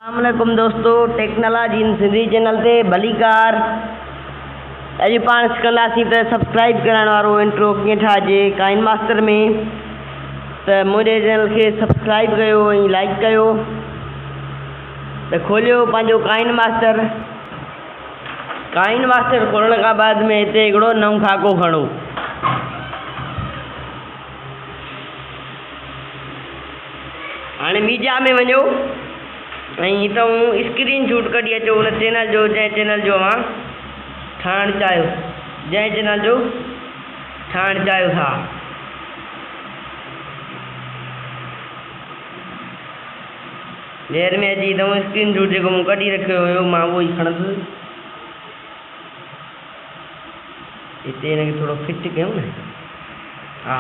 अस्सलामुअलैकुम दोस्तों, technology in Sindhi channel ते भली कार अॼु पाण सिखंदासीं त सब्सक्राइब करण वारो इंट्रो कीअं ठाहिजे काइन मास्टर में। त मुंहिंजे चैनल खे सब्सक्राइब कयो ऐं लाइक कयो। त खोलियो पंहिंजो काइन मास्टर। काइन मास्टर खोलण खां बाद में हिते हिकिड़ो नओं खाको खणो। हाणे मीडिया में वञो ऐं हितां स्क्रीन शॉट कढी अचो उन चैनल जो जंहिं चैनल जो अव्हां ठाहिणु चाहियो, जंहिं चैनल जो ठाहिणु चाहियो था। लेयर में अची तव्हां स्क्रीन शॉट जेको मूं कढी रखियो हुयो मां उहो ई खणंदुसि। हिते हिनखे थोरो फिट कयूं न। हा,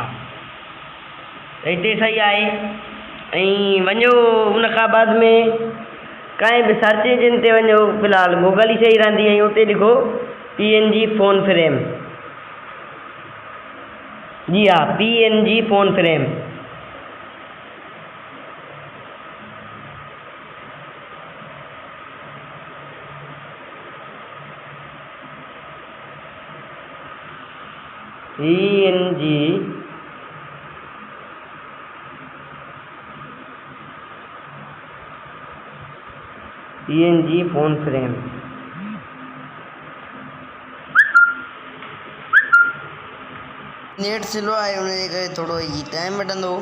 त हिते सही आहे। ऐं वञो उन खां बाद में कंहिं बि सर्च इंजिन ते वञो, फ़िलहाल गूगल ई सही रहंदी, ऐं उते लिखो PNG फ़ोन फ्रेम। जी हा, PNG phone frame. PNG phone frame. Net slow आहे, उनजे करे थोरो ई टाइम वठंदो।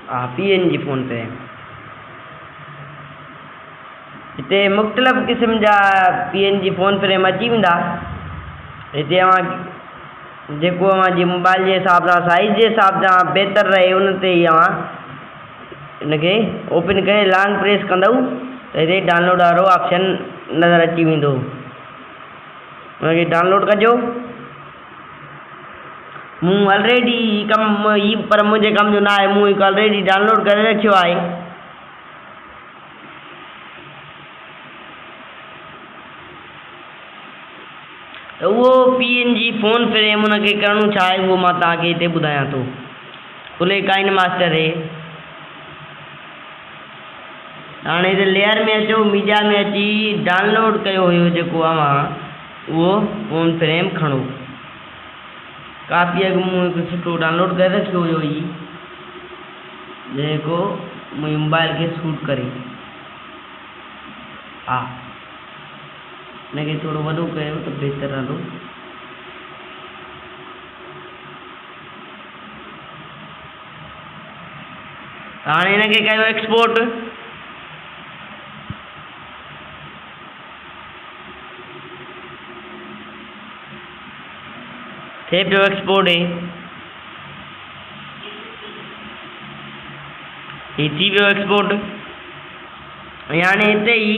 हा, PNG फ़ोन फ्रेम। हिते मुख़्तलिफ़ क़िस्म जा PNG फ़ोन फ्रेम अची वेंदा। हिते अव्हां जेको अव्हांजे मोबाइल जे हिसाब सां, साइज़ जे हिसाब सां बहितर रहे उन ते ई अव्हां हिनखे ओपन करे लॉन्ग प्रेस कंदव त हिते डाउनलोड वारो ऑप्शन नज़र अची वेंदो। हुनखे डाउनलोड कजो। मूं ऑलरेडी कमु ही पर मुंहिंजे कम जो न आहे, मूं हिकु ऑलरेडी डाउनलोड करे रखियो आहे। त उहो PNG फ़ोन फ्रेम हुनखे करणो छा आहे उहो मां तव्हांखे हिते ॿुधायां थो। खुले काइन मास्टर है। हाणे हिते लेयर में अचो, मीडिया में अची डाउनलोड कयो हुयो जेको अव्हां उहो फ़ोन फ्रेम खणो। काफ़ी अॻु मूं हिकु सुठो डाउनलोड करे रखियो हुयो ही, जेको मुंहिंजे मोबाइल खे सूट करे। हा, हिनखे थोरो वॾो कयो त बहितर रहंदो। हाणे हिनखे कयो एक्सपोर्ट। थिए पियो एक्सपोर्ट। ही थी वियो एक्सपोर्ट। ऐं हाणे हिते ई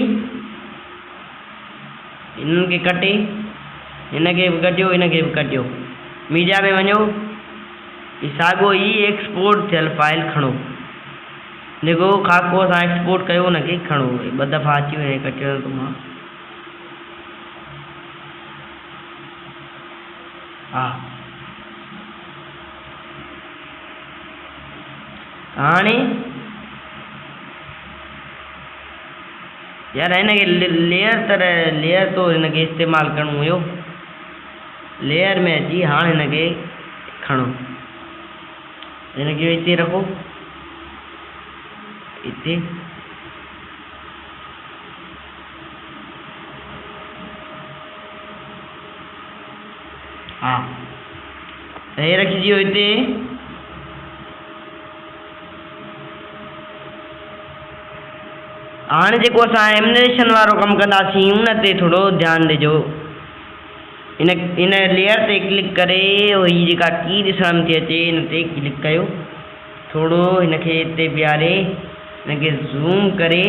हिननि खे कटे, हिनखे बि कटियो, हिनखे बि कटियो। मीडिया में वञो, ही साॻियो ई एक्सपोर्ट थियल फाइल खणो। जेको खाको असां एक्सपोर्ट कयो हुनखे खणो। ॿ दफ़ा अची वञे कटियो त मां। हा, हाणे यार हिनखे लेयर तो हिनखे इस्तेमालु करिणो हुयो। लेयर में अची हाणे हिनखे खणो, हिनखे हिते रखो। हिते हा, त हे रखिजी वियो हिते। हाणे जेको असां एमिनेशन वारो कमु कंदासीं उन ते थोरो ध्यानु ॾिजो। हिन लेयर ते क्लिक करे ही जेका की ॾिसण थी अचे हिन ते क्लिक कयो। थोरो हिनखे हिते बीहारे हिनखे ज़ूम करे,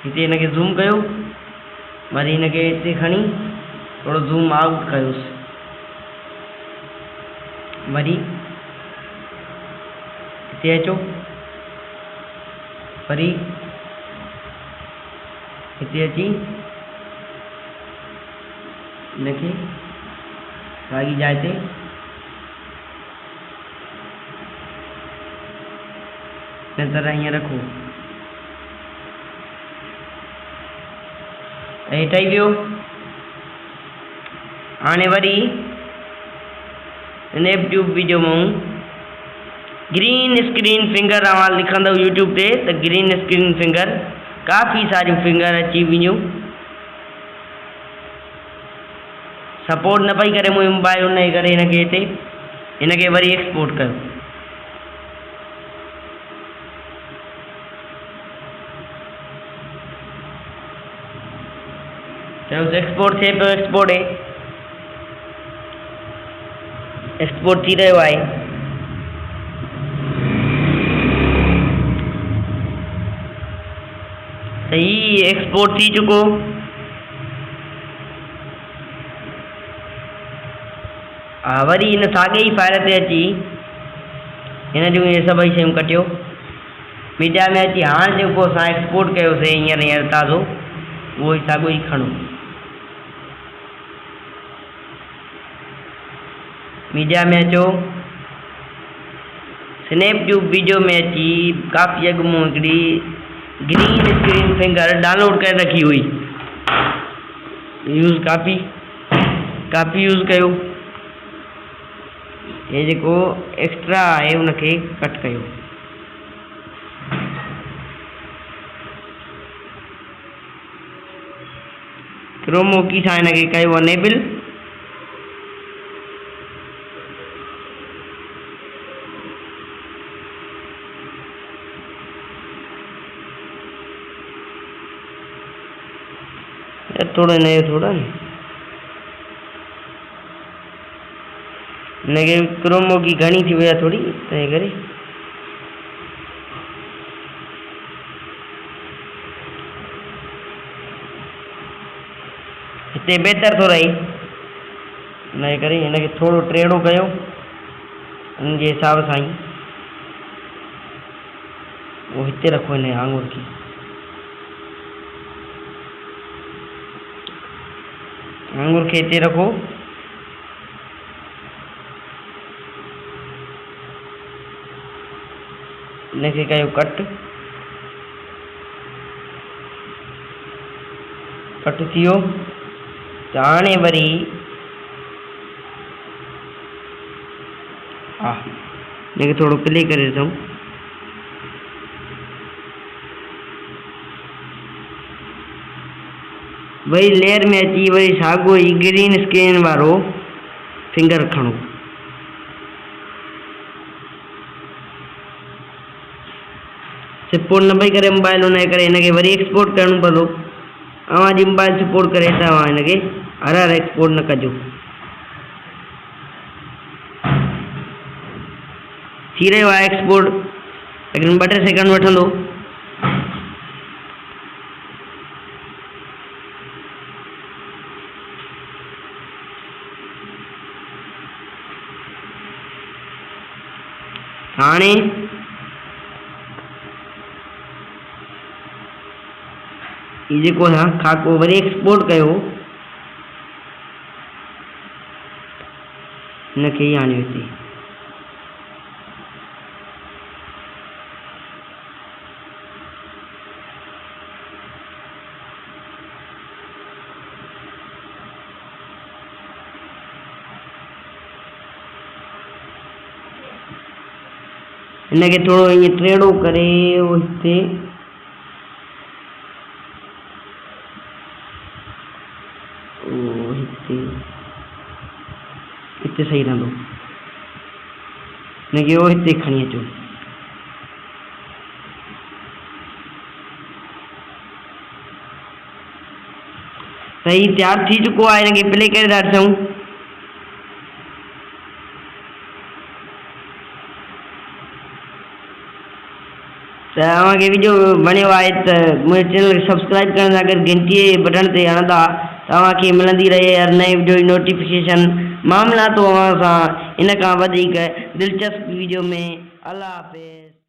हिते हिनखे ज़ूम कयो। वरी हिनखे हिते खणी थोरो ज़ूम आउट कयोसि। वरी हिते अचो, वरी हिते अची हिनखे सागी जाइ ते तरह हीअं रखो ऐं ठही वियो। हाणे वरी स्नैपट्यूब वीडियो मां ग्रीन स्क्रीन फिंगर तव्हां लिखंदव यूट्यूब ते त ग्रीन स्क्रीन फिंगर काफ़ी सारियूं फिंगर अची वञूं। सपोर्ट न पई करे मुंहिंजो मोबाइल, उन जे करे हिनखे वरी एक्सपोर्ट कयो। चलो एक्सपोर्ट थिए पियो, एक्सपोर्ट थी रहियो आहे। त ही एक्सपोर्ट थी चुको। वरी हिन साॻे ई फाइल ते अची हिन जूं इहे सभई शयूं कटियो, मीडिया में अची हाणे जेको असां एक्सपोर्ट कयोसीं हींअर ताज़ो, उहो ई साॻियो ई खणो। मीडिया में अचो, स्नैपट्यूब वीडियो में अची काफ़ी अॻु मूं हिकिड़ी ग्रीन स्क्रीन फिंगर डाउनलोड करे रखी हुई, यूज़ काफ़ी यूज़ कयो। ये जेको एक्स्ट्रा आहे उनखे कट कयो। क्रोमो की सां हिनखे कयो अनेबल। थोड़ा नयो थोड़ा हिनखे क्रोमो की घणी थी वई आहे थोड़ी, तंहिं करे हिते बहितर थो रहे। हिनजे करे हिनखे थोरो टेढ़ो कयो हिन जे हिसाब सां ई, उहो हिते रखो हिन आंगुर खे। आंगुर खे हिते रखो। इनके कयो कट थियो। त हाणे वरी हा इनके थोड़ो प्ले करे ॾिसूं। वरी लेयर में अची वरी साॻियो ई ग्रीन स्क्रीन वारो फिंगर खणो। सपोर्ट न पई करे मोबाइल, उन जे करे हिनखे वरी एक्सपोर्ट करणो पवंदो। अव्हां जी मोबाइल सपोर्ट करे त अव्हां हिनखे हर एक्सपोर्ट न कजो। थी रहियो आहे एक्सपोर्ट, लेकिन 2-3 सेकंड वठंदो। हाणे ये जेको खाको वरी एक्सपोर्ट कयो, हिनखे ई आणियो हिते। हिनखे थोरो ईअं टेढ़ो करे हिते हिते सही रहंदो। हिनखे हिते खणी अचो। सही तैयार थी चुको आहे। हिनखे प्ले करे था ॾिसूं। त तव्हांखे वीडियो वणियो आहे त मुंहिंजे चैनल खे सब्सक्राइब करण सां गॾु घंटी जे बटन ते हणंदा तव्हांखे मिलंदी रहे हर नए वीडियो जी नोटिफिकेशन। मामला तो अव्हां सां इन खां वधीक दिलचस्प वीडियो में। अल्लाह हाफ़िज़।